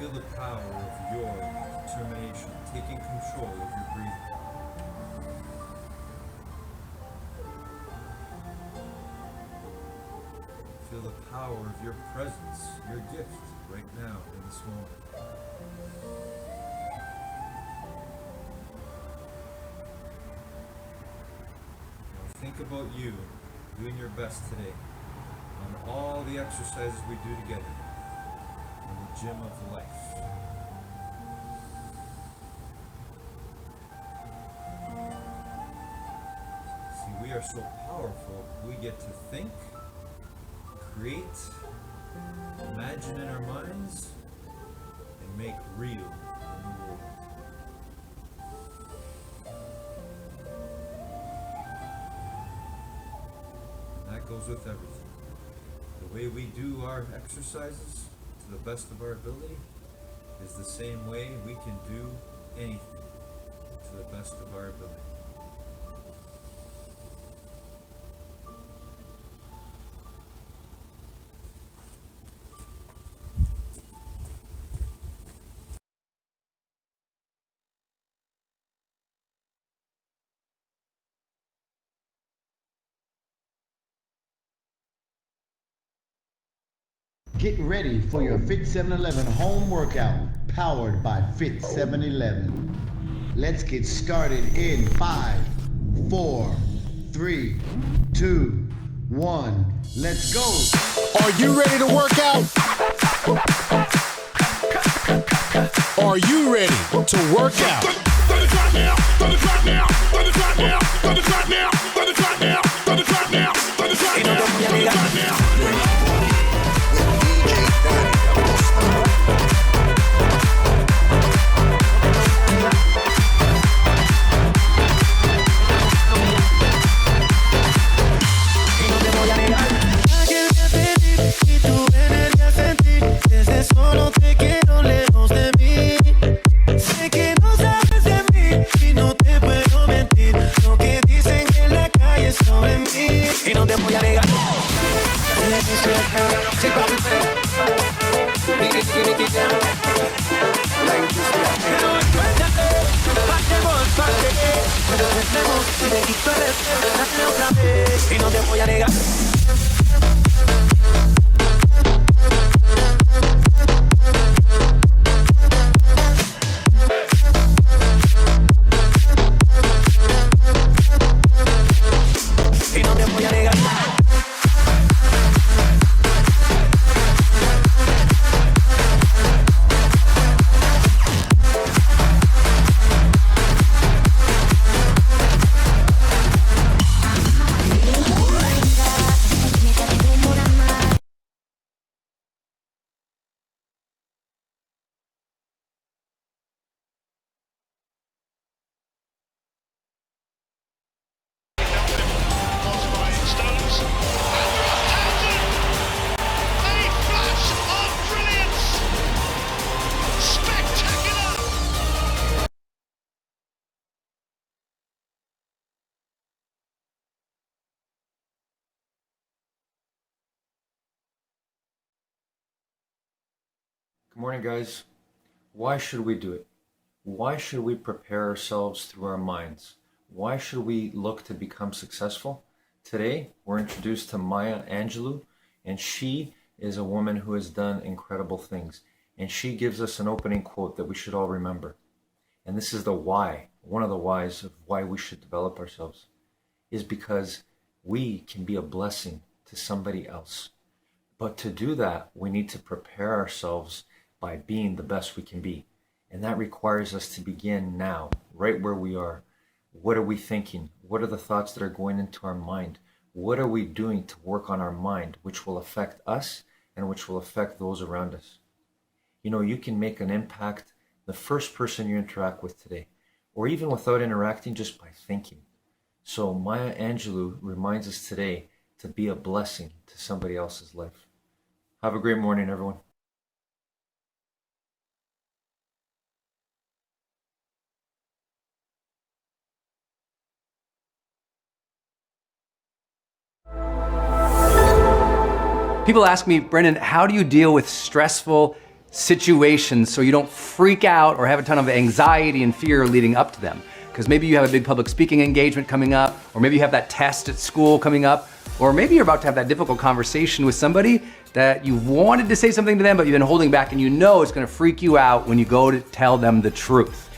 Feel the power of your determination taking control of your breathing. Feel the power of your presence, your gift right now in this moment. Now think about you doing your best today on all the exercises we do together in the gym of life. See, we are so powerful, we get to think, create, imagine in our minds, and make real in the world. And that goes with everything. The way we do our exercises to the best of our ability is the same way we can do anything to the best of our ability. Get ready for your Fit 711 home workout powered by Fit 711. Let's get started in 5, 4, 3, 2, 1. Let's go. Are you ready to work out? Are you ready to work out? Let it drop now, let it drop now, let it drop now, let it drop now, let it drop now, let it drop now, let it drop now, let it drop now. Solo te quiero lejos de mí. Sé que no sabes de mí y no te puedo mentir. Lo que dicen en la calle sobre mí y no te voy a negar. Pero encuéntrate, pasemos parte. Pero tenemos y te quito el respeto, dale otra vez y no te voy a negar. Good morning, guys. Why should we do it? Why should we prepare ourselves through our minds? Why should we look to become successful? Today, we're introduced to Maya Angelou, and she is a woman who has done incredible things. And she gives us an opening quote that we should all remember. And this is the why, one of the whys of why we should develop ourselves, is because we can be a blessing to somebody else. But to do that, we need to prepare ourselves by being the best we can be. And that requires us to begin now, right where we are. What are we thinking? What are the thoughts that are going into our mind? What are we doing to work on our mind, which will affect us and which will affect those around us? You know, you can make an impact the first person you interact with today, or even without interacting, just by thinking. So Maya Angelou reminds us today to be a blessing to somebody else's life. Have a great morning, everyone. People ask me, Brendan, how do you deal with stressful situations so you don't freak out or have a ton of anxiety and fear leading up to them. Because maybe you have a big public speaking engagement coming up, or maybe you have that test at school coming up, or maybe you're about to have that difficult conversation with somebody that you wanted to say something to them, but you've been holding back, and you know it's gonna freak you out when you go to tell them the truth.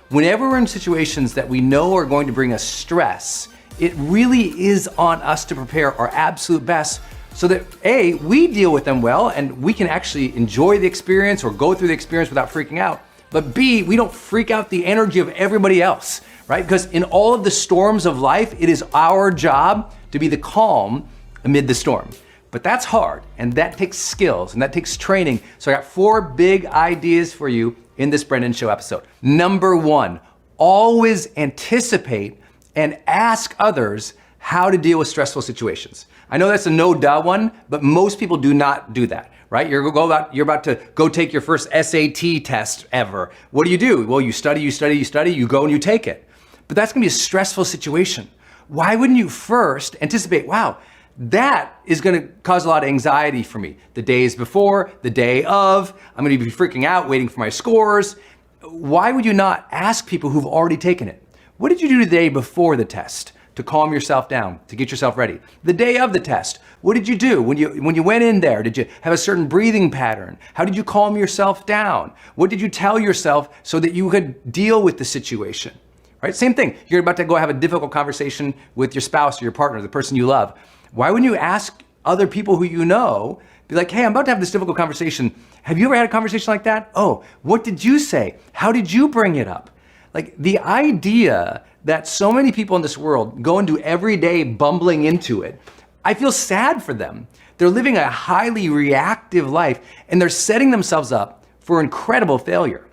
Whenever we're in situations that we know are going to bring us stress, it really is on us to prepare our absolute best so that A, we deal with them well and we can actually enjoy the experience or go through the experience without freaking out. But B, we don't freak out the energy of everybody else, right? Because in all of the storms of life, it is our job to be the calm amid the storm. But that's hard, and that takes skills, and that takes training. So I got 4 big ideas for you in this Brendon Show episode. Number 1, always anticipate and ask others how to deal with stressful situations. I know that's a no-duh one, but most people do not do that, right? You're about to go take your first SAT test ever. What do? Well, you study, you go and you take it. But that's gonna be a stressful situation. Why wouldn't you first anticipate, wow, that is gonna cause a lot of anxiety for me. The days before, the day of, I'm gonna be freaking out, waiting for my scores. Why would you not ask people who've already taken it? What did you do the day before the test to calm yourself down, to get yourself ready? The day of the test, what did you do when you went in there? Did you have a certain breathing pattern? How did you calm yourself down? What did you tell yourself so that you could deal with the situation? Right? Same thing. You're about to go have a difficult conversation with your spouse or your partner, the person you love. Why wouldn't you ask other people who you know, be like, hey, I'm about to have this difficult conversation. Have you ever had a conversation like that? Oh, what did you say? How did you bring it up? Like the idea that so many people in this world go into every day bumbling into it, I feel sad for them. They're living a highly reactive life and they're setting themselves up for incredible failure.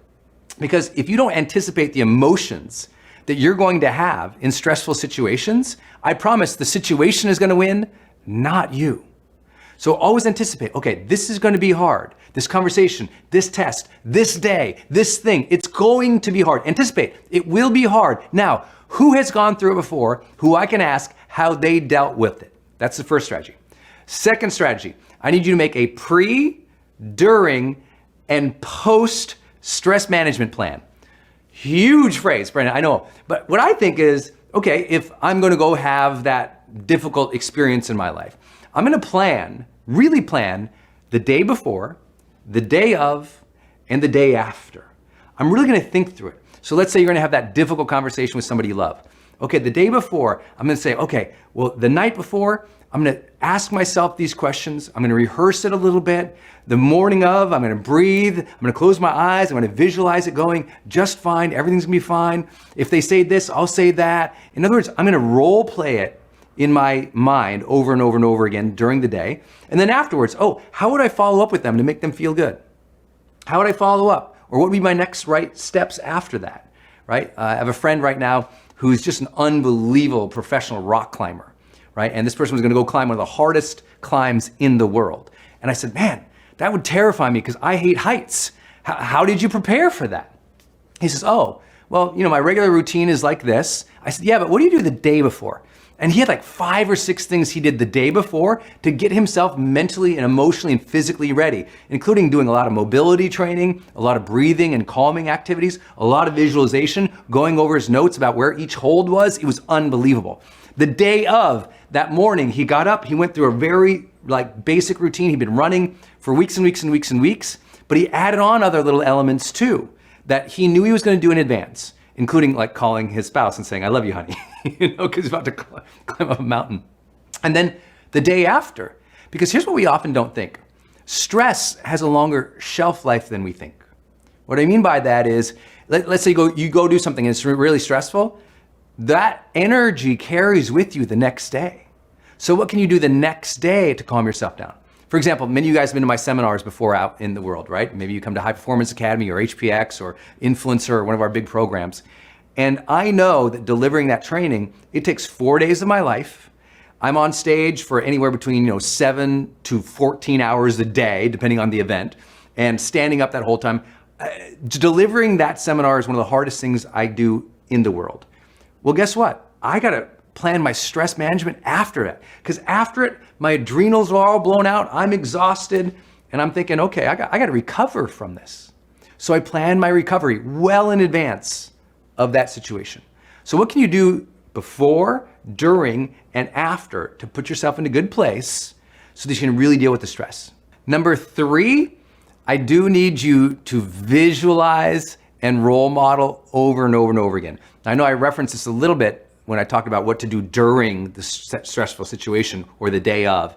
Because if you don't anticipate the emotions that you're going to have in stressful situations, I promise the situation is gonna win, not you. So always anticipate, okay, this is gonna be hard. This conversation, this test, this day, this thing, it's going to be hard. Anticipate, it will be hard. Now, who has gone through it before, who I can ask how they dealt with it? That's the first strategy. Second strategy, I need you to make a pre, during, and post stress management plan. Huge phrase, Brendon, I know. But what I think is, okay, if I'm gonna go have that difficult experience in my life, I'm gonna plan, really plan, the day before, the day of, and the day after. I'm really gonna think through it. So let's say you're gonna have that difficult conversation with somebody you love. Okay, the day before, I'm gonna say, okay, well, the night before, I'm gonna ask myself these questions. I'm gonna rehearse it a little bit. The morning of, I'm gonna breathe. I'm gonna close my eyes. I'm gonna visualize it going just fine. Everything's gonna be fine. If they say this, I'll say that. In other words, I'm gonna role play it in my mind over and over and over again during the day. And then afterwards, oh, how would I follow up with them to make them feel good? How would I follow up? Or what would be my next right steps after that, right? I have a friend right now who's just an unbelievable professional rock climber, right? And this person was gonna go climb one of the hardest climbs in the world. And I said, man, that would terrify me because I hate heights. How did you prepare for that? He says, oh, well, my regular routine is like this. I said, yeah, but what do you do the day before? And he had like 5 or 6 things he did the day before to get himself mentally and emotionally and physically ready, including doing a lot of mobility training, a lot of breathing and calming activities, a lot of visualization, going over his notes about where each hold was. It was unbelievable. The day of, that morning, he got up, he went through a very basic routine. He'd been running for weeks and weeks and weeks and weeks, but he added on other little elements too that he knew he was gonna do in advance, including calling his spouse and saying, I love you, honey, because he's about to climb up a mountain. And then the day after, because here's what we often don't think. Stress has a longer shelf life than we think. What I mean by that is, let's say you go do something and it's really stressful, that energy carries with you the next day. So what can you do the next day to calm yourself down? For example, many of you guys have been to my seminars before out in the world, right? Maybe you come to High Performance Academy or HPX or Influencer or one of our big programs. And I know that delivering that training, it takes 4 days of my life. I'm on stage for anywhere between 7 to 14 hours a day, depending on the event, and standing up that whole time. Delivering that seminar is one of the hardest things I do in the world. Well, guess what? I gotta plan my stress management after it. Because after it, my adrenals are all blown out, I'm exhausted, And I'm thinking, okay, I got to recover from this. So I plan my recovery well in advance of that situation. So what can you do before, during, and after to put yourself in a good place so that you can really deal with the stress? Number 3, I do need you to visualize and role model over and over and over again. I know I referenced this a little bit when I talked about what to do during the stressful situation or the day of.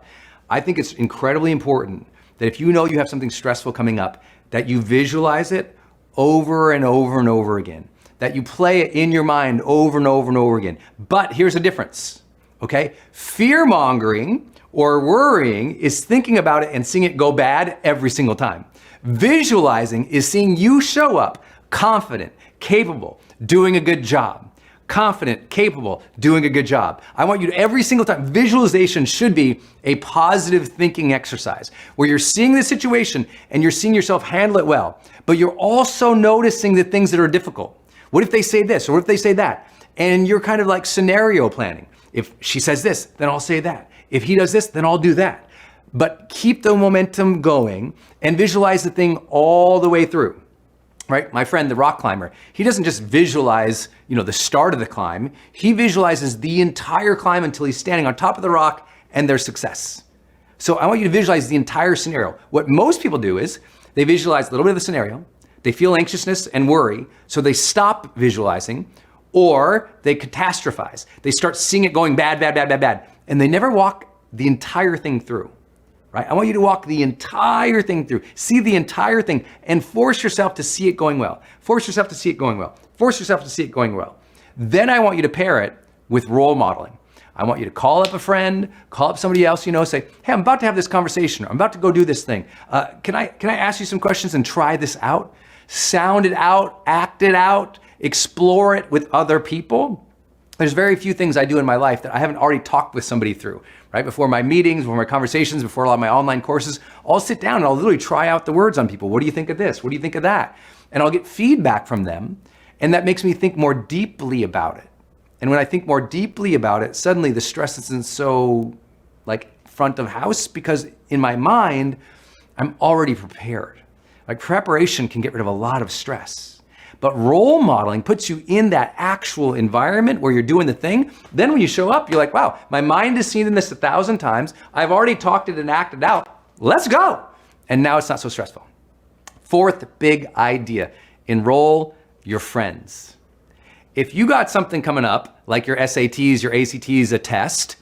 I think it's incredibly important that if you know you have something stressful coming up, that you visualize it over and over and over again, that you play it in your mind over and over and over again. But here's the difference, okay? Fear-mongering or worrying is thinking about it and seeing it go bad every single time. Visualizing is seeing you show up confident, capable, doing a good job. Confident, capable, doing a good job. I want you to every single time, visualization should be a positive thinking exercise where you're seeing the situation and you're seeing yourself handle it well, but you're also noticing the things that are difficult. What if they say this or what if they say that? And you're kind of like scenario planning. If she says this, then I'll say that. If he does this, then I'll do that. But keep the momentum going and visualize the thing all the way through. Right? My friend, the rock climber, he doesn't just visualize, the start of the climb. He visualizes the entire climb until he's standing on top of the rock and there's success. So I want you to visualize the entire scenario. What most people do is they visualize a little bit of the scenario, they feel anxiousness and worry, so they stop visualizing, or they catastrophize. They start seeing it going bad, and they never walk the entire thing through. Right? I want you to walk the entire thing through, see the entire thing, and force yourself to see it going well. Force yourself to see it going well. Force yourself to see it going well. Then I want you to pair it with role modeling. I want you to call up a friend, call up somebody else, say, hey, I'm about to have this conversation. I'm about to go do this thing. Can I ask you some questions and try this out? Sound it out, act it out, explore it with other people. There's very few things I do in my life that I haven't already talked with somebody through, right? Before my meetings, before my conversations, before a lot of my online courses, I'll sit down and I'll literally try out the words on people. What do you think of this? What do you think of that? And I'll get feedback from them. And that makes me think more deeply about it. And when I think more deeply about it, suddenly the stress isn't so front of house because in my mind, I'm already prepared. Preparation can get rid of a lot of stress. But role modeling puts you in that actual environment where you're doing the thing. Then when you show up, you're like, wow, my mind has seen this 1,000 times. I've already talked it and acted out. Let's go. And now it's not so stressful. 4th big idea, enroll your friends. If you got something coming up, like your SATs, your ACTs, a test,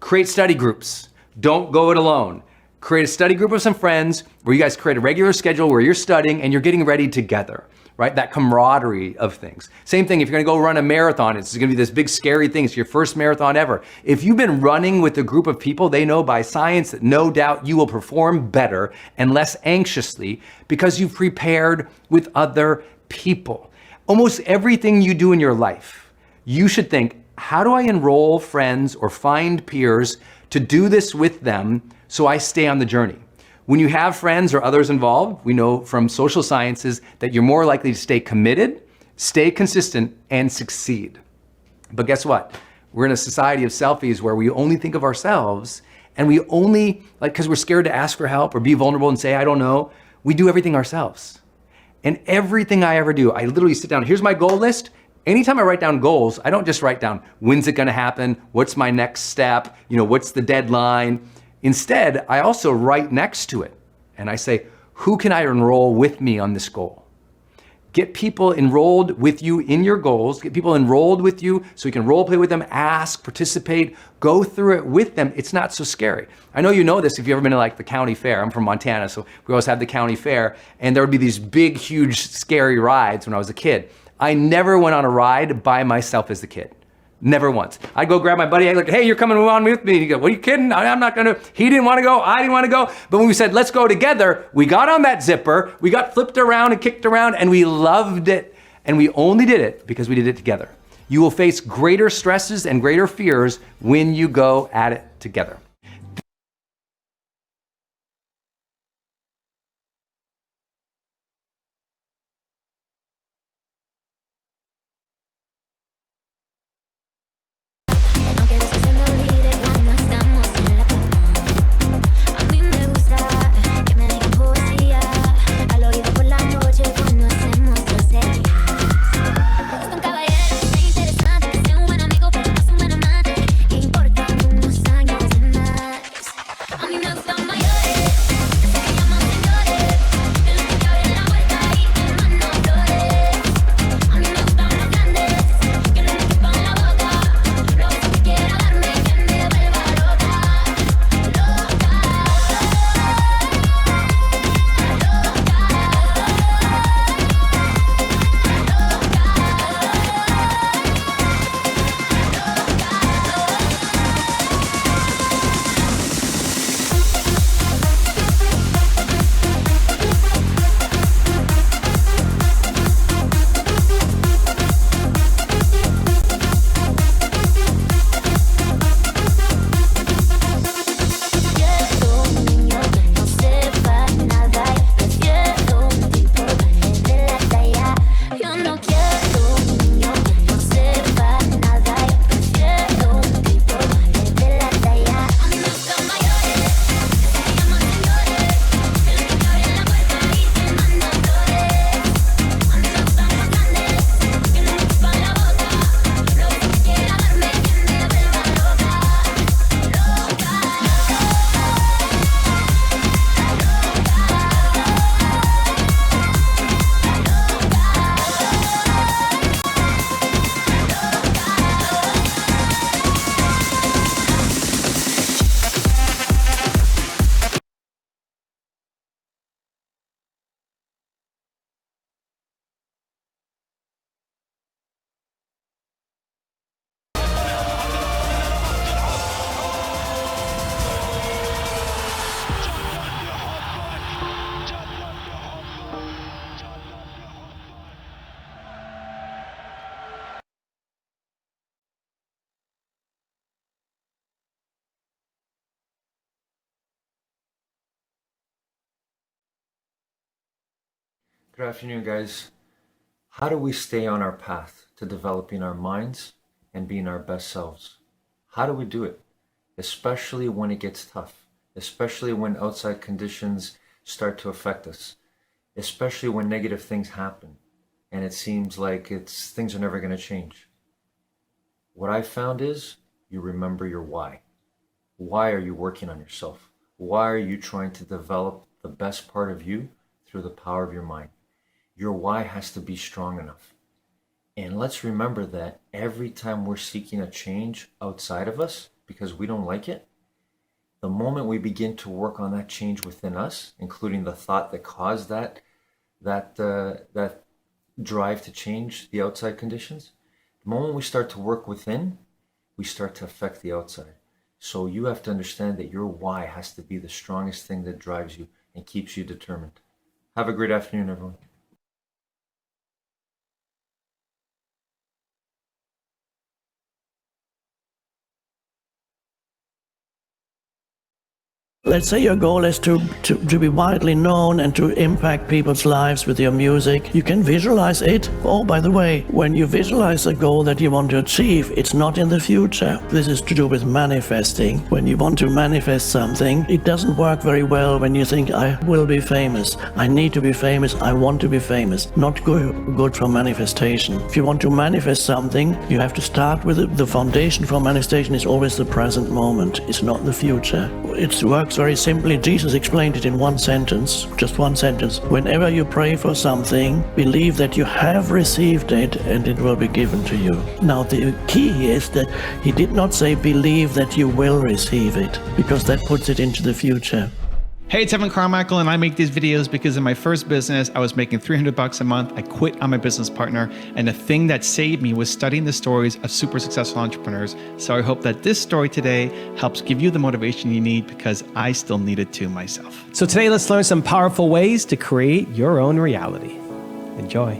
create study groups. Don't go it alone. Create a study group of some friends where you guys create a regular schedule where you're studying and you're getting ready together. Right? That camaraderie of things. Same thing, if you're gonna go run a marathon, it's gonna be this big scary thing. It's your first marathon ever. If you've been running with a group of people, they know by science that no doubt you will perform better and less anxiously because you've prepared with other people. Almost everything you do in your life, you should think, how do I enroll friends or find peers to do this with them so I stay on the journey? When you have friends or others involved, we know from social sciences that you're more likely to stay committed, stay consistent, and succeed. But guess what? We're in a society of selfies where we only think of ourselves and we only, because we're scared to ask for help or be vulnerable and say, I don't know, we do everything ourselves. And everything I ever do, I literally sit down, here's my goal list. Anytime I write down goals, I don't just write down, when's it gonna happen? What's my next step? What's the deadline? Instead, I also write next to it and I say, who can I enroll with me on this goal? Get people enrolled with you in your goals, get people enrolled with you so you can role play with them, ask, participate, go through it with them. It's not so scary. I know you know this if you've ever been to the county fair. I'm from Montana, so we always had the county fair and there would be these big, huge, scary rides when I was a kid. I never went on a ride by myself as a kid. Never once. I'd go grab my buddy. I'd like, hey, you're coming on with me. He'd go, what are you kidding? I'm not gonna. He didn't want to go. I didn't want to go. But when we said, let's go together, we got on that zipper. We got flipped around and kicked around and we loved it. And we only did it because we did it together. You will face greater stresses and greater fears when you go at it together. No quieres que se me olvide cuando estamos en la cama. A mí me gusta que me dejes Good afternoon, guys. How do we stay on our path to developing our minds and being our best selves? How do we do it? Especially when it gets tough, especially when outside conditions start to affect us, especially when negative things happen and it seems like things are never going to change. What I found is you remember your why. Why are you working on yourself? Why are you trying to develop the best part of you through the power of your mind? Your why has to be strong enough. And let's remember that every time we're seeking a change outside of us because we don't like it, the moment we begin to work on that change within us, including the thought that caused that drive to change the outside conditions, the moment we start to work within, we start to affect the outside. So you have to understand that your why has to be the strongest thing that drives you and keeps you determined. Have a great afternoon, everyone. Let's say your goal is to be widely known and to impact people's lives with your music. You can visualize it. Oh, by the way, when you visualize a goal that you want to achieve, it's not in the future. This is to do with manifesting. When you want to manifest something, it doesn't work very well when you think, I will be famous, I need to be famous, I want to be famous. Not good for manifestation. If you want to manifest something, you have to start with it. The foundation for manifestation is always the present moment. It's not the future. It works very simply. Jesus explained it in one sentence, just one sentence. Whenever you pray for something, believe that you have received it and it will be given to you. Now the key is that he did not say believe that you will receive it, because that puts it into the future. Hey, it's Evan Carmichael, and I make these videos because in my first business, I was making $300 a month. I quit on my business partner, and the thing that saved me was studying the stories of super successful entrepreneurs. So I hope that this story today helps give you the motivation you need, because I still need it too myself. So today, let's learn some powerful ways to create your own reality. Enjoy.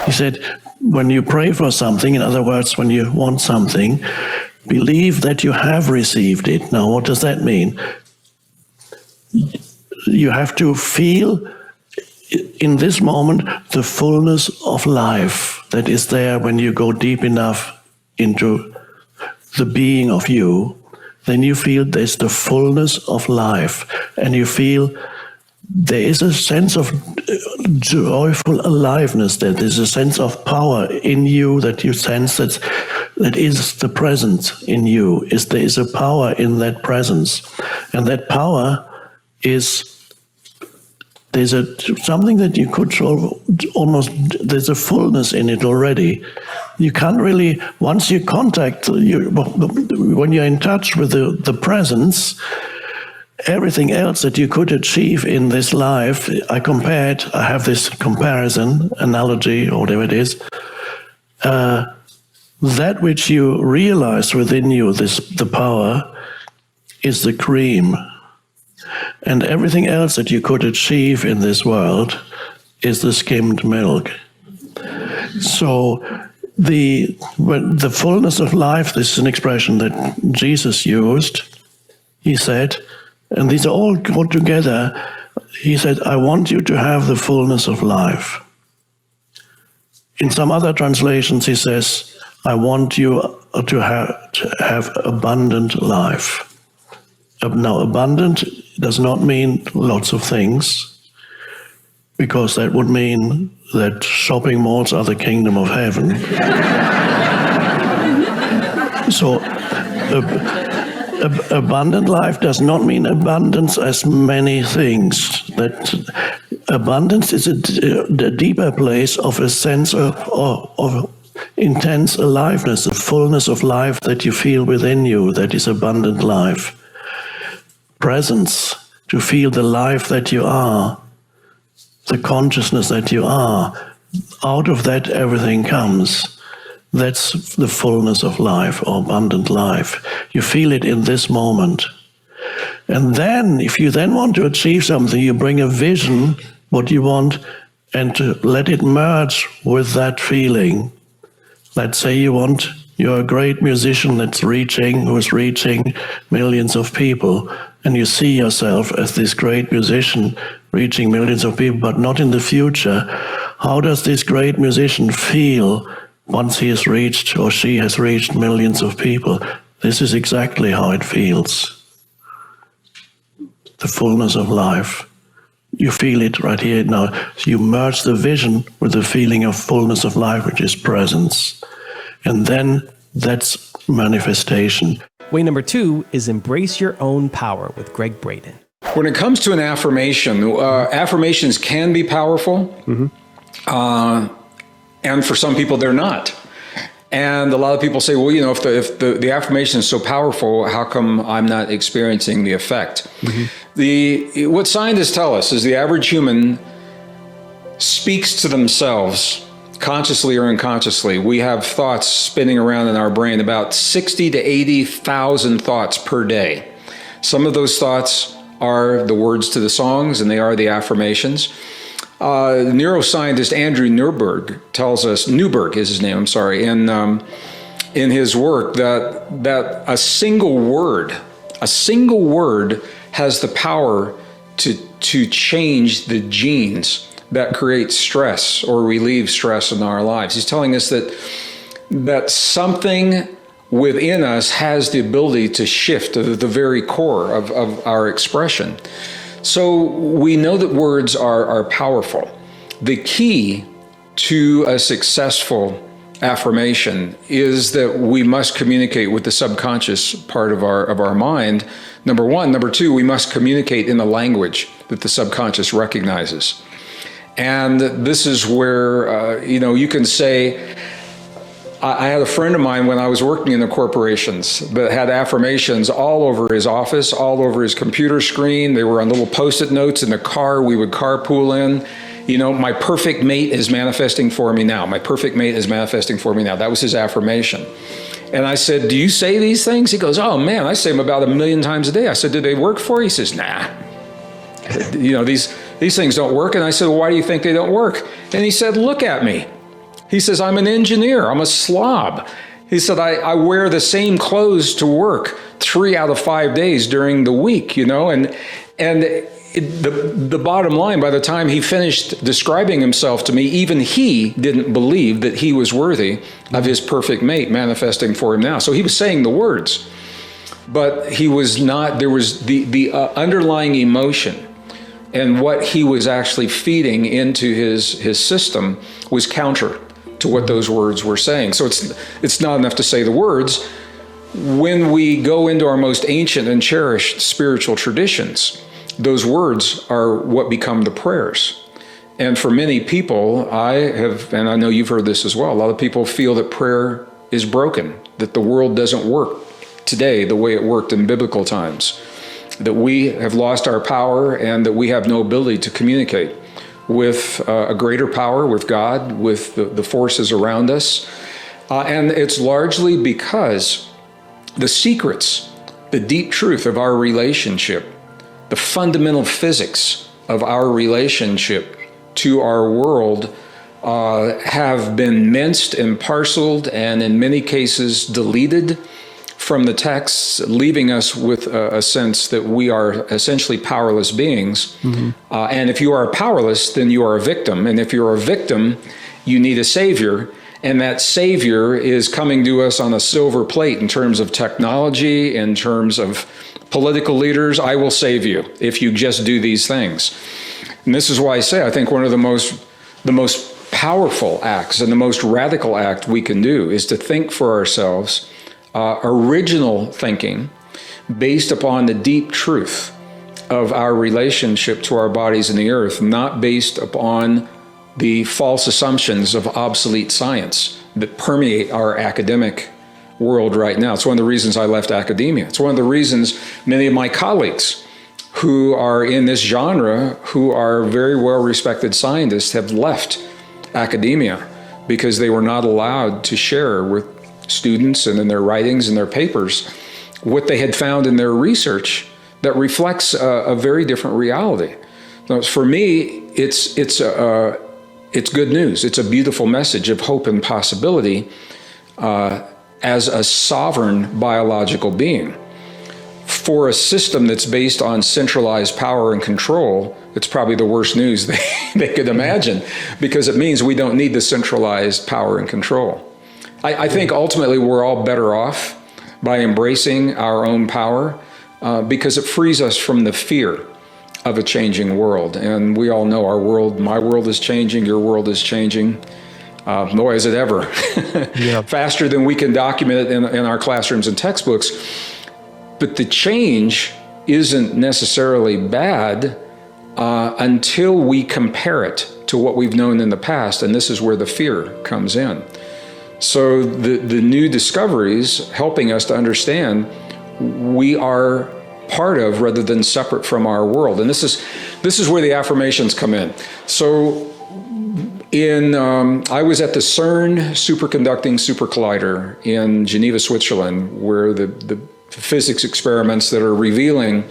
He said, when you pray for something, in other words, when you want something, believe that you have received it. Now, what does that mean? You have to feel in this moment the fullness of life that is there when you go deep enough into the being of you. Then you feel there's the fullness of life, and you feel there is a sense of joyful aliveness, that there's a sense of power in you that you sense that is the presence in you. There is a power in that presence. And that power is, there's something that you could almost, there's a fullness in it already. You can't really, once you contact, when you're in touch with the presence, everything else that you could achieve in this life, I have this comparison, analogy, or whatever it is, that which you realize within you, the power, is the cream. And everything else that you could achieve in this world is the skimmed milk. So the fullness of life, this is an expression that Jesus used. He said, and these are all got together, he said, I want you to have the fullness of life. In some other translations, he says, I want you to have abundant life. Now, abundant does not mean lots of things, because that would mean that shopping malls are the kingdom of heaven. So, abundant life does not mean abundance as many things. That abundance is a deeper place of a sense of intense aliveness, the fullness of life that you feel within you, that is abundant life. Presence, to feel the life that you are, the consciousness that you are. Out of that, everything comes. That's the fullness of life, or abundant life. You feel it in this moment. And then, if you then want to achieve something, you bring a vision, what you want, and to let it merge with that feeling. Let's say you're a great musician who's reaching millions of people, and you see yourself as this great musician reaching millions of people, but not in the future. How does this great musician feel once he has reached or she has reached millions of people? This is exactly how it feels. The fullness of life. You feel it right here now. You merge the vision with the feeling of fullness of life, which is presence. And then that's manifestation. Way number 2 is embrace your own power with Greg Braden. When it comes to an affirmation, affirmations can be powerful, and for some people they're not. And a lot of people say, well, you know, if the affirmation is so powerful, how come I'm not experiencing the effect? What scientists tell us is the average human speaks to themselves, consciously or unconsciously. We have thoughts spinning around in our brain, about 60 to 80,000 thoughts per day. Some of those thoughts are the words to the songs, and they are the affirmations. Neuroscientist Andrew Newberg tells us, Newberg is his name, I'm sorry, in his work that a single word has the power to change the genes that create stress or relieve stress in our lives. He's telling us that something within us has the ability to shift to the very core of our expression. So we know that words are powerful. The key to a successful affirmation is that we must communicate with the subconscious part of our mind, number one. Number two, we must communicate in the language that the subconscious recognizes. And this is where, you can say, I had a friend of mine when I was working in the corporations that had affirmations all over his office, all over his computer screen. They were on little Post-it notes in the car we would carpool in. My perfect mate is manifesting for me now. My perfect mate is manifesting for me now. That was his affirmation. And I said, do you say these things? He goes, oh man, I say them about 1 million times a day. I said, do they work for you? He says, nah. These things don't work. And I said, well, why do you think they don't work? And he said, look at me. He says, I'm an engineer. I'm a slob. He said, I wear the same clothes to work 3 out of 5 days during the week, and the bottom line, by the time he finished describing himself to me, even he didn't believe that he was worthy of his perfect mate manifesting for him now. So he was saying the words, but he was not, there was the underlying emotion. And what he was actually feeding into his system was counter to what those words were saying. So it's not enough to say the words. When we go into our most ancient and cherished spiritual traditions, those words are what become the prayers. And for many people, and I know you've heard this as well, a lot of people feel that prayer is broken, that the world doesn't work today the way it worked in biblical times, that we have lost our power and that we have no ability to communicate with a greater power, with God, with the forces around us. And it's largely because the secrets, the deep truth of our relationship, the fundamental physics of our relationship to our world have been minced and parceled and in many cases deleted from the texts, leaving us with a sense that we are essentially powerless beings. And if you are powerless, then you are a victim. And if you're a victim, you need a savior. And that savior is coming to us on a silver plate in terms of technology, in terms of political leaders. I will save you if you just do these things. And this is why I say I think one of the most powerful acts and the most radical act we can do is to think for ourselves original thinking based upon the deep truth of our relationship to our bodies and the earth, not based upon the false assumptions of obsolete science that permeate our academic world right now. It's one of the reasons I left academia. It's one of the reasons many of my colleagues who are in this genre, who are very well-respected scientists, have left academia because they were not allowed to share with students and in their writings and their papers what they had found in their research that reflects a very different reality. Now, for me, it's good news. It's a beautiful message of hope and possibility as a sovereign biological being. for a system that's based on centralized power and control, it's probably the worst news they could imagine, because it means we don't need the centralized power and control. I think ultimately we're all better off by embracing our own power because it frees us from the fear of a changing world. And we all know our world, my world is changing, your world is changing. Boy, is it ever. Faster than we can document it in our classrooms and textbooks. But the change isn't necessarily bad until we compare it to what we've known in the past, and this is where the fear comes in. So the new discoveries helping us to understand we are part of rather than separate from our world. And this is where the affirmations come in. So I was at the CERN superconducting super collider in Geneva, Switzerland, where the physics experiments that are revealing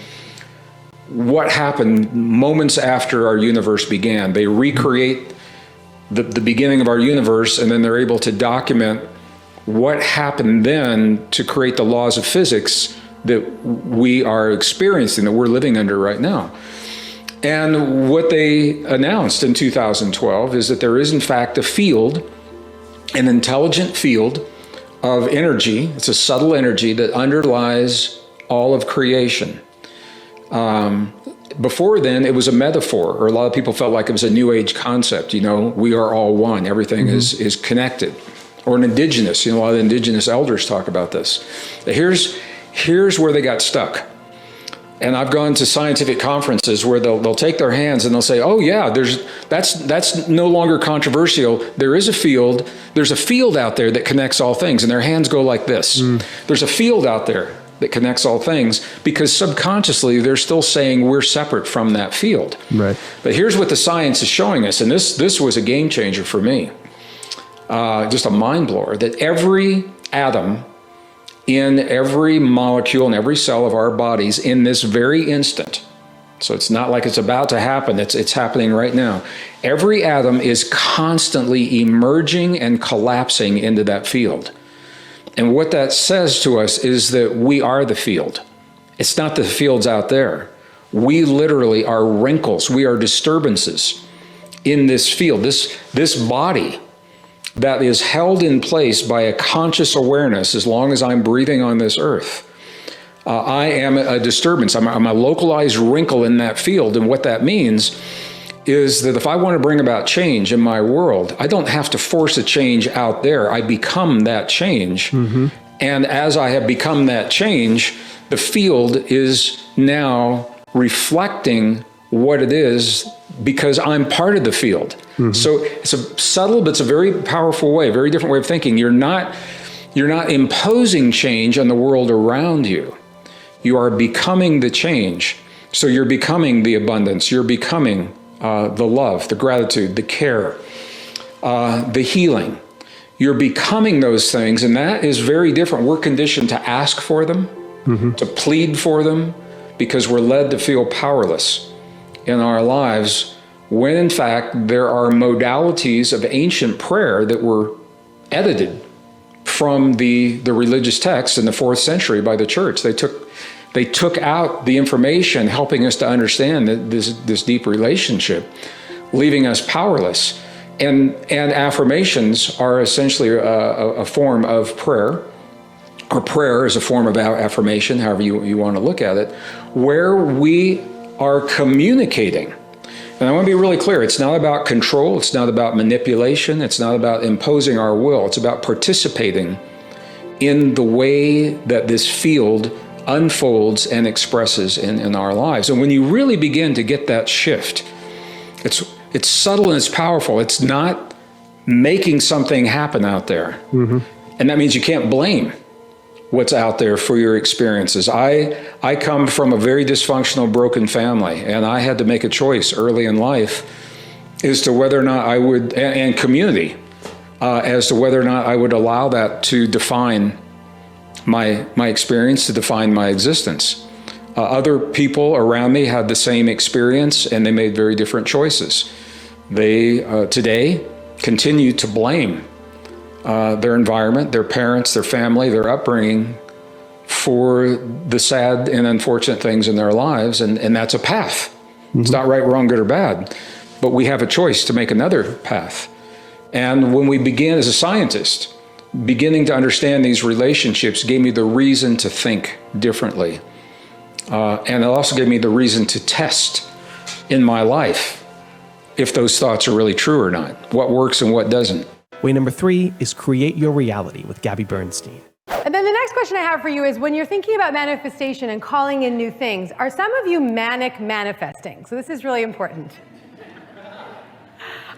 what happened moments after our universe began. They recreate the beginning of our universe, and then they're able to document what happened then to create the laws of physics that we are experiencing, that we're living under right now. And what they announced in 2012 is that there is in fact a field, an intelligent field of energy. It's a subtle energy that underlies all of creation. Before then, it was a metaphor, or a lot of people felt like it was a new age concept. We are all one. Everything is connected. Or an indigenous, a lot of the indigenous elders talk about this. Here's where they got stuck. And I've gone to scientific conferences where they'll take their hands and they'll say, oh yeah, that's no longer controversial. There is a field. There's a field out there that connects all things. And their hands go like this. There's a field out there that connects all things, because subconsciously they're still saying we're separate from that field. Right. But here's what the science is showing us, and this was a game changer for me, just a mind blower, that every atom in every molecule and every cell of our bodies in this very instant, so it's not like it's about to happen, it's happening right now. Every atom is constantly emerging and collapsing into that field. And what that says to us is that we are the field. It's not the fields out there. We literally are wrinkles. We are disturbances in this field, this body that is held in place by a conscious awareness as long as I'm breathing on this earth. I am a disturbance. I'm a localized wrinkle in that field. And what that means is that if I want to bring about change in my world, I don't have to force a change out there. I become that change. And as I have become that change, the field is now reflecting what it is because I'm part of the field. So it's a subtle, but it's a very powerful way, very different way of thinking. You're not imposing change on the world around you. You are becoming the change. So you're becoming the abundance. You're becoming the love, the gratitude, the care, the healing. You're becoming those things, and that is very different. We're conditioned to ask for them, to plead for them, because we're led to feel powerless in our lives, when in fact there are modalities of ancient prayer that were edited from the religious texts in the 4th century by the church. They took out the information helping us to understand this deep relationship, leaving us powerless. And affirmations are essentially a form of prayer, or prayer is a form of affirmation, however you want to look at it, where we are communicating. And I want to be really clear, it's not about control, it's not about manipulation, it's not about imposing our will, it's about participating in the way that this field unfolds and expresses in our lives. And when you really begin to get that shift, it's subtle and it's powerful. It's not making something happen out there. And that means you can't blame what's out there for your experiences. I come from a very dysfunctional, broken family, and I had to make a choice early in life as to whether or not I would, and community, as to whether or not I would allow that to define my experience, to define my existence. Other people around me had the same experience, and they made very different choices. They today continue to blame their environment, their parents, their family, their upbringing for the sad and unfortunate things in their lives, and that's a path. It's not right, wrong, good, or bad, but we have a choice to make another path. And when we began as a scientist, beginning to understand these relationships gave me the reason to think differently. And it also gave me the reason to test in my life if those thoughts are really true or not, what works and what doesn't. Way number 3 is create your reality with Gabby Bernstein. And then the next question I have for you is, when you're thinking about manifestation and calling in new things, are some of you manic manifesting? So this is really important.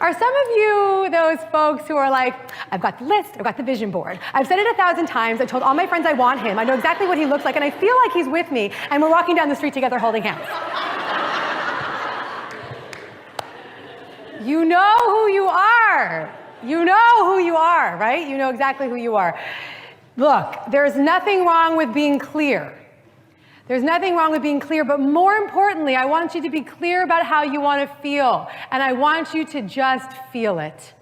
Are some of you those folks who are like, I've got the list, I've got the vision board, I've said it 1,000 times, I told all my friends I want him, I know exactly what he looks like, and I feel like he's with me, and we're walking down the street together holding hands? You know who you are. You know who you are, right? You know exactly who you are. Look, there's nothing wrong with being clear. There's nothing wrong with being clear, but more importantly, I want you to be clear about how you want to feel, and I want you to just feel it.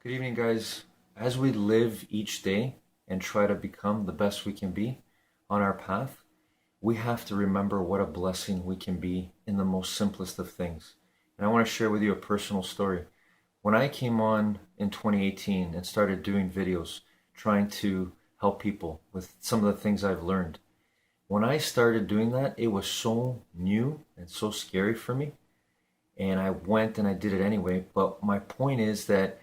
Good evening, guys. As we live each day and try to become the best we can be on our path, we have to remember what a blessing we can be in the most simplest of things. And I want to share with you a personal story. When I came on in 2018 and started doing videos, trying to help people with some of the things I've learned, when I started doing that, it was so new and so scary for me. And I went and I did it anyway. But my point is that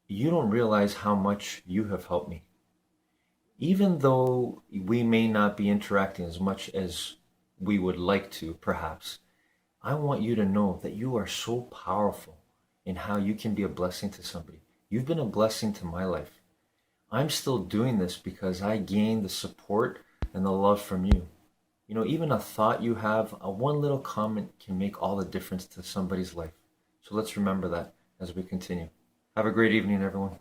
you don't realize how much you have helped me. Even though we may not be interacting as much as we would like to, perhaps, I want you to know that you are so powerful in how you can be a blessing to somebody. You've been a blessing to my life. I'm still doing this because I gained the support and the love from you. You know, even a thought you have, a one little comment can make all the difference to somebody's life. So let's remember that as we continue. Have a great evening, everyone.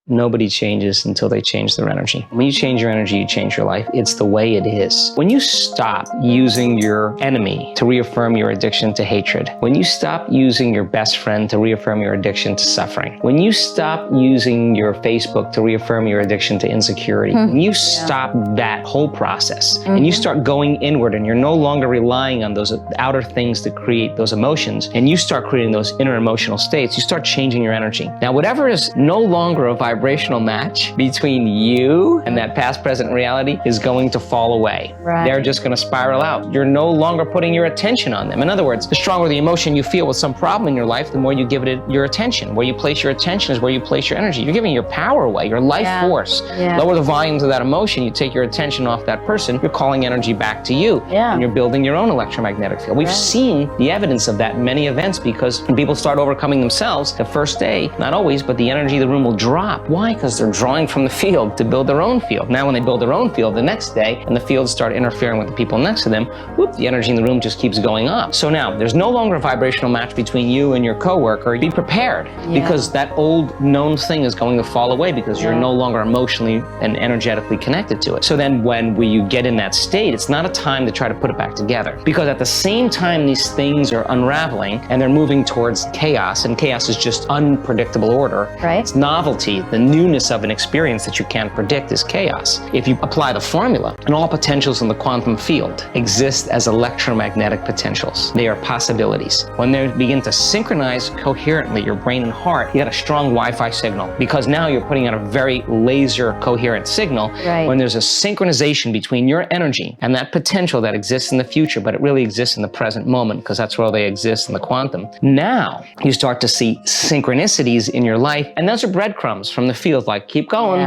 Nobody changes until they change their energy. When you change your energy, you change your life. It's the way it is. When you stop using your enemy to reaffirm your addiction to hatred, when you stop using your best friend to reaffirm your addiction to suffering, when you stop using your Facebook to reaffirm your addiction to insecurity, when you stop that whole process and you start going inward and you're no longer relying on those outer things to create those emotions, and you start creating those inner emotional states, you start changing your energy. Now, whatever is no longer a vibrational match between you and that past, present reality is going to fall away. Right. They're just going to spiral out. You're no longer putting your attention on them. In other words, the stronger the emotion you feel with some problem in your life, the more you give it your attention. Where you place your attention is where you place your energy. You're giving your power away, your life force. Yeah. Lower the volumes of that emotion, you take your attention off that person, you're calling energy back to you. Yeah. And you're building your own electromagnetic field. We've seen the evidence of that in many events, because when people start overcoming themselves, the first day, not always, but the energy of the room will drop. Why? Because they're drawing from the field to build their own field. Now when they build their own field the next day and the fields start interfering with the people next to them, whoop, the energy in the room just keeps going up. So now there's no longer a vibrational match between you and your coworker. Be prepared, because that old known thing is going to fall away because you're no longer emotionally and energetically connected to it. So then when you get in that state, it's not a time to try to put it back together, because at the same time these things are unraveling and they're moving towards chaos, and chaos is just unpredictable order. Right. It's novelty, the newness of an experience that you can't predict is chaos. If you apply the formula, and all potentials in the quantum field exist as electromagnetic potentials. They are possibilities. When they begin to synchronize coherently, your brain and heart, you get a strong Wi-Fi signal, because now you're putting out a very laser coherent signal. Right. When there's a synchronization between your energy and that potential that exists in the future, but it really exists in the present moment, because that's where they exist in the quantum. Now you start to see synchronicities in your life, and those are breadcrumbs from the field, like keep going,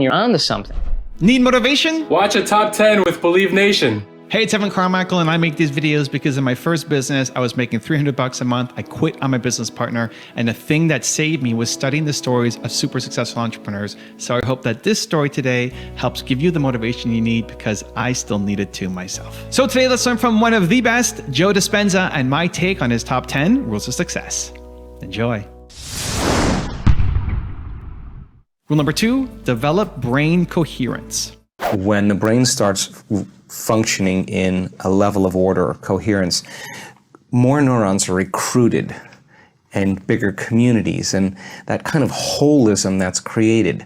you're on to something. Need motivation? Watch a top 10 with Believe Nation. Hey, it's Evan Carmichael, and I make these videos because in my first business, I was making $300 a month. I quit on my business partner, and the thing that saved me was studying the stories of super successful entrepreneurs. So I hope that this story today helps give you the motivation you need, because I still need it too myself. So today, let's learn from one of the best, Joe Dispenza, and my take on his top 10 rules of success. Enjoy. Rule number 2, develop brain coherence. When the brain starts functioning in a level of order or coherence, more neurons are recruited and bigger communities, and that kind of holism that's created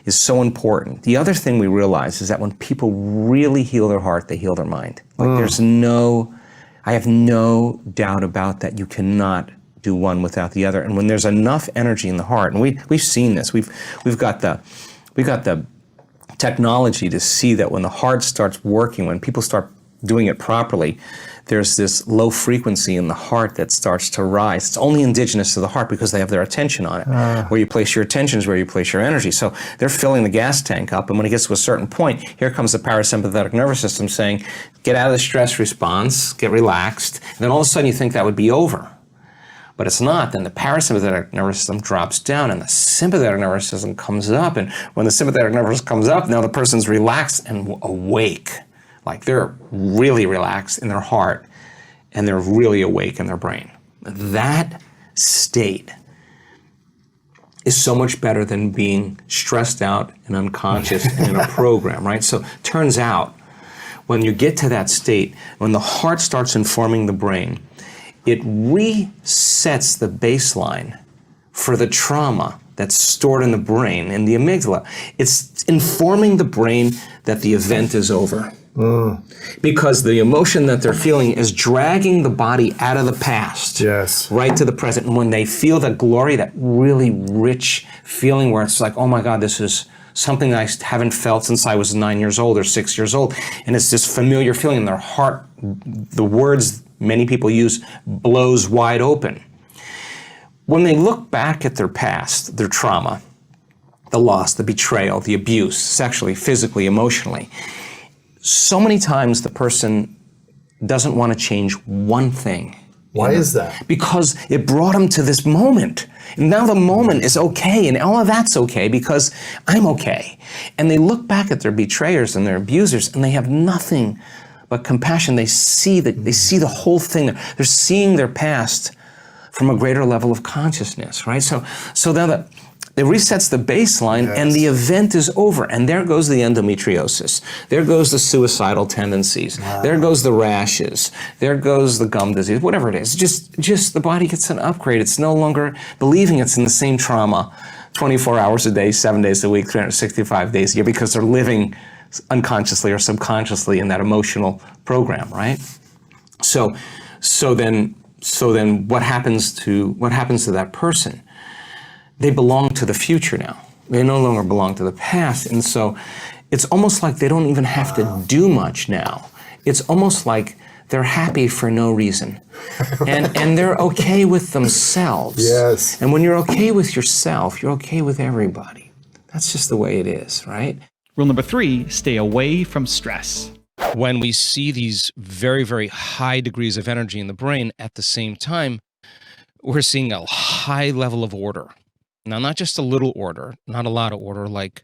is so important. The other thing we realize is that when people really heal their heart, they heal their mind. Like I have no doubt about that. You cannot do one without the other. And when there's enough energy in the heart, and we've seen this, we've got the technology to see that when the heart starts working, when people start doing it properly, there's this low frequency in the heart that starts to rise. It's only indigenous to the heart because they have their attention on it. Where you place your attention is where you place your energy. So they're filling the gas tank up, and when it gets to a certain point, here comes the parasympathetic nervous system saying, get out of the stress response, get relaxed, and then all of a sudden you think that would be over. But it's not. Then the parasympathetic nervous system drops down and the sympathetic nervous system comes up. And when the sympathetic nervous system comes up, now the person's relaxed and awake. Like they're really relaxed in their heart and they're really awake in their brain. That state is so much better than being stressed out and unconscious and in a program, right? So turns out when you get to that state, when the heart starts informing the brain, it resets the baseline for the trauma that's stored in the brain, in the amygdala. It's informing the brain that the event is over. Because the emotion that they're feeling is dragging the body out of the past, right to the present. And when they feel that glory, that really rich feeling where it's like, oh my God, this is something I haven't felt since I was 9 years old or 6 years old. And it's this familiar feeling in their heart, the words many people use, blows wide open. When they look back at their past, their trauma, the loss, the betrayal, the abuse, sexually, physically, emotionally, so many times the person doesn't want to change one thing. Why is that? Because it brought him to this moment. And now the moment is okay, and all of that's okay because I'm okay. And they look back at their betrayers and their abusers, and they have nothing but compassion. They see the whole thing. They're seeing their past from a greater level of consciousness, right? So now that it resets the baseline, and the event is over, and there goes the endometriosis. There goes the suicidal tendencies. There goes the rashes. There goes the gum disease. Whatever it is, just the body gets an upgrade. It's no longer believing it's in the same trauma, 24 hours a day, 7 days a week, 365 days a year, because they're living unconsciously or subconsciously in that emotional program, right? So then what happens to that person? They belong to the future now. They no longer belong to the past. And so it's almost like they don't even have to do much now. It's almost like they're happy for no reason. And they're okay with themselves. Yes. And when you're okay with yourself, you're okay with everybody. That's just the way it is, right? Rule number 3, stay away from stress. When we see these very, very high degrees of energy in the brain at the same time, we're seeing a high level of order. Now, not just a little order, not a lot of order, like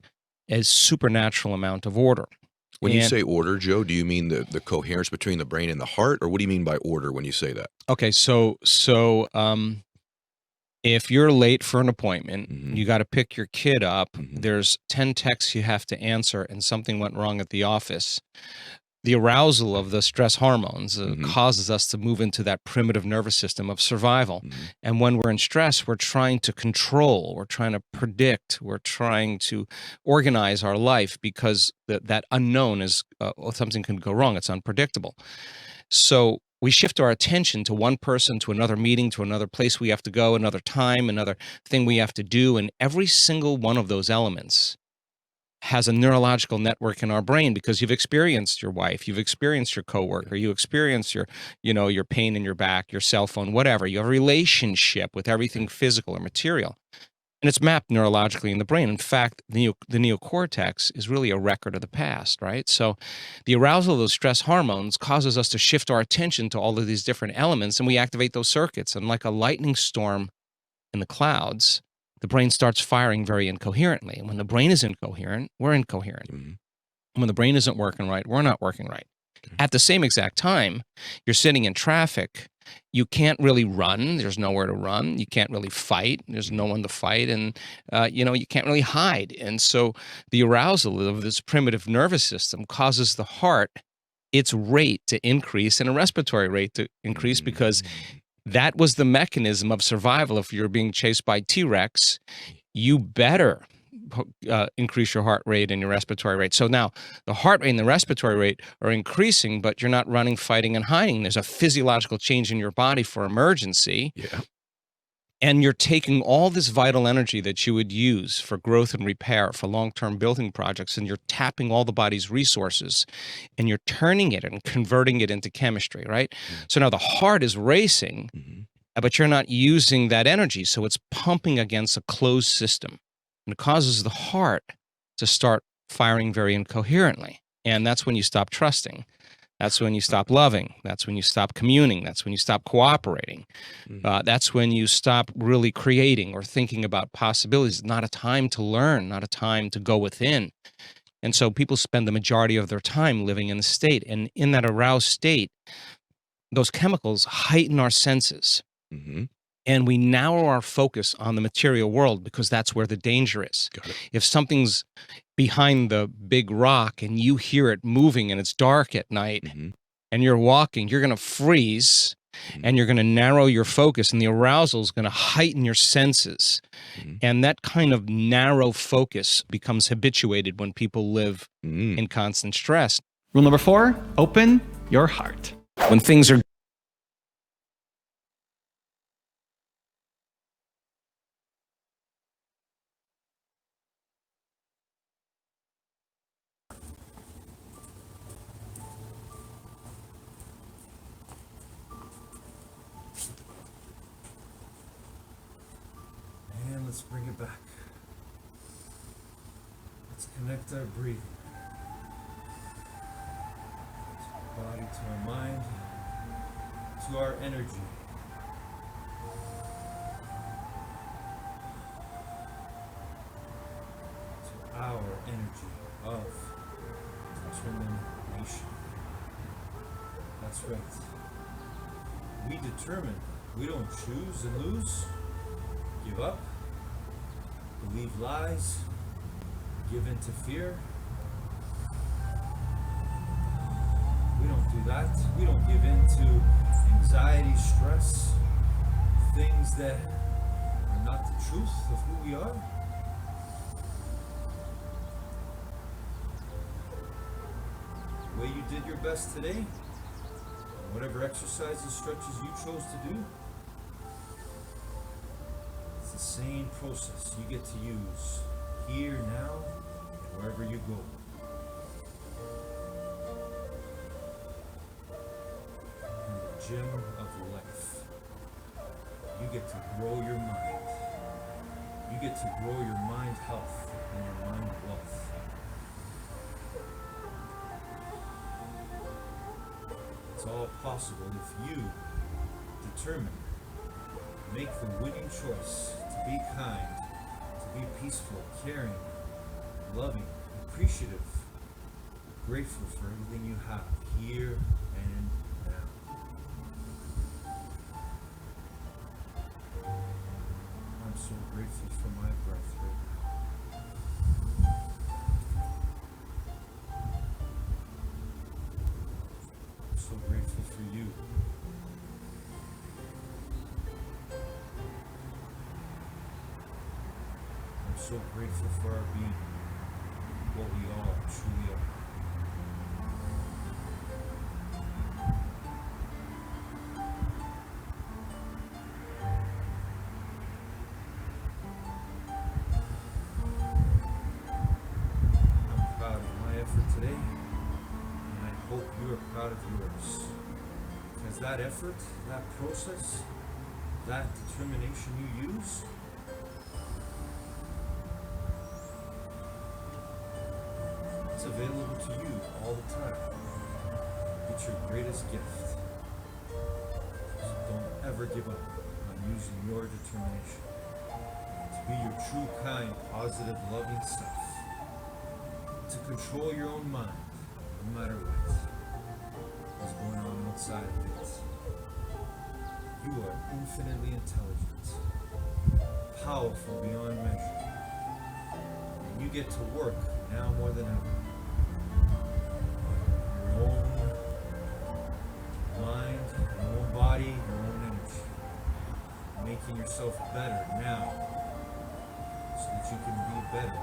a supernatural amount of order. When you say order, Joe, do you mean the coherence between the brain and the heart, or what do you mean by order when you say that? Okay, so if you're late for an appointment, you got to pick your kid up, there's 10 texts you have to answer, and something went wrong at the office. The arousal of the stress hormones causes us to move into that primitive nervous system of survival. And when we're in stress, we're trying to control, we're trying to predict, we're trying to organize our life because that unknown is, something can go wrong, it's unpredictable. So we shift our attention to one person, to another meeting, to another place we have to go, another time, another thing we have to do, and every single one of those elements has a neurological network in our brain because you've experienced your wife, you've experienced your coworker, you experienced your pain in your back, your cell phone, whatever. You have a relationship with everything physical or material. And it's mapped neurologically in the brain. In fact, the neocortex is really a record of the past, right? So the arousal of those stress hormones causes us to shift our attention to all of these different elements, and we activate those circuits. And like a lightning storm in the clouds, the brain starts firing very incoherently. And when the brain is incoherent, we're incoherent. And when the brain isn't working right, we're not working right. At the same exact time, you're sitting in traffic. You can't really run. There's nowhere to run. You can't really fight. There's no one to fight. And, you can't really hide. And so the arousal of this primitive nervous system causes the heart, its rate to increase and a respiratory rate to increase because that was the mechanism of survival. If you're being chased by T-Rex, you better increase your heart rate and your respiratory rate. So now the heart rate and the respiratory rate are increasing, but you're not running, fighting, and hiding. There's a physiological change in your body for emergency. Yeah. And you're taking all this vital energy that you would use for growth and repair, for long-term building projects, and you're tapping all the body's resources, and you're turning it and converting it into chemistry, right? So now the heart is racing, but you're not using that energy, so it's pumping against a closed system. And it causes the heart to start firing very incoherently. And that's when you stop trusting. That's when you stop loving. That's when you stop communing. That's when you stop cooperating. That's when you stop really creating or thinking about possibilities. Not a time to learn, not a time to go within. And so people spend the majority of their time living in the state. And in that aroused state, those chemicals heighten our senses. And we narrow our focus on the material world because that's where the danger is. If something's behind the big rock and you hear it moving and it's dark at night and you're walking, you're going to freeze and you're going to narrow your focus, and the arousal is going to heighten your senses. And that kind of narrow focus becomes habituated when people live in constant stress. Rule number 4, open your heart. When things are And let's bring it back. Let's connect our breathing. To our body, to our mind. to our energy. To our energy of determination. That's right. We determine. We don't choose and lose, give up, believe lies, give in to fear. We don't do that. We don't give in to anxiety, stress, things that are not the truth of who we are. The way you did your best today, whatever exercises, stretches you chose to do, it's the same process you get to use here, now, and wherever you go. In the gym of life, you get to grow your mind. You get to grow your mind health and your mind wealth. It's all possible if you determine, make the winning choice to be kind, to be peaceful, caring, loving, appreciative, grateful for everything you have here and now. I'm so grateful for my breath right now. I'm so grateful for you. I'm so grateful for our being, what we all truly are. I'm proud of my effort today, and I hope you are proud of yours. Because that effort, that process, that determination you use, it's available to you all the time. It's your greatest gift. So don't ever give up on using your determination to be your true, kind, positive, loving self. To control your own mind, no matter what is going on outside of it. You are infinitely intelligent, powerful beyond measure. And you get to work now more than ever. Your own mind, your own body, your own energy. Making yourself better now so that you can be better